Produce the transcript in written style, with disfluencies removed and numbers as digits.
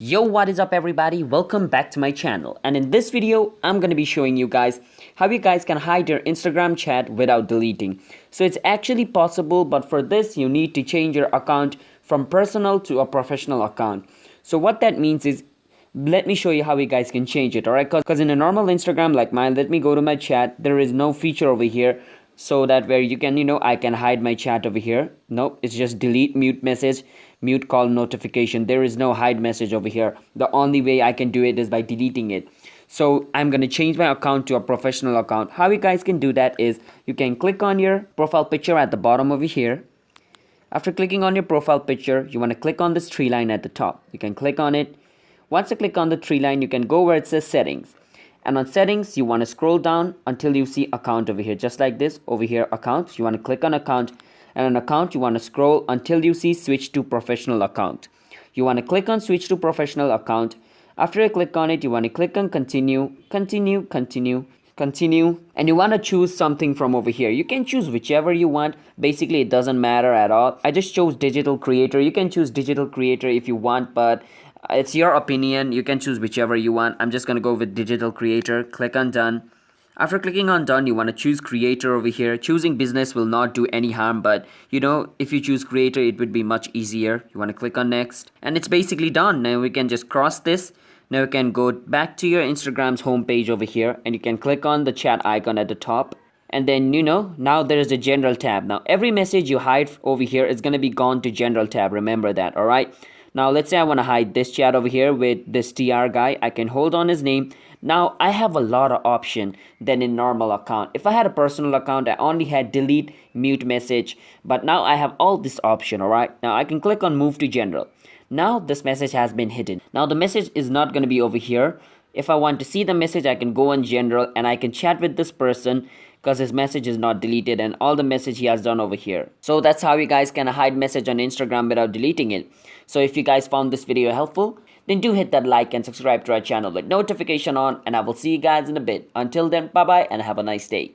Yo, what is up everybody? Welcome back to my channel, and in this video I'm going to be showing you guys how you guys can hide your Instagram chat without deleting. So it's actually possible, but for this you need to change your account from personal to a professional account. So what that means is, let me show you how you guys can change it. Alright, because in a normal Instagram like mine, let me go to my chat, there is no feature over here so that where you can, I can hide my chat over here. Nope, it's just delete, mute message, mute call notification. There is no hide message over here. The only way I can do it is by deleting it. So I'm going to change my account to a professional account. How you guys can do that is, you can click on your profile picture at the bottom over here. After clicking on your profile picture, you want to click on this three line at the top. You can click on it. Once you click on the three line, you can go where it says settings. And on settings, you want to scroll down until you see account over here, just like this. Over here, account, you want to click on account, and on account you want to scroll until you see switch to professional account. You want to click on switch to professional account. After you click on it, you want to click on continue, continue, continue, continue, and you want to choose something from over here. You can choose whichever you want. Basically it doesn't matter at all. I just chose digital creator. You can choose digital creator if you want, but it's your opinion. You can choose whichever you want. I'm just gonna go with digital creator. Click on done. After clicking on done, you want to choose creator over here. Choosing business will not do any harm, but if you choose creator, it would be much easier. You want to click on next, and it's basically done. Now we can just cross this. Now you can go back to your Instagram's homepage over here, and you can click on the chat icon at the top. And then now there is a general tab. Now every message you hide over here is going to be gone to general tab. Remember that. All right. Now let's say I want to hide this chat over here with this TR guy. I can hold on his name. Now I have a lot of option than in normal account. If I had a personal account, I only had delete, mute message, but now I have all this option. All right. Now I can click on move to general. Now this message has been hidden. Now the message is not going to be over here. If I want to see the message, I can go on general and I can chat with this person because his message is not deleted and all the message he has done over here. So that's how you guys can hide message on Instagram without deleting it. So if you guys found this video helpful, then do hit that like and subscribe to our channel with notification on, and I will see you guys in a bit. Until then, bye bye and have a nice day.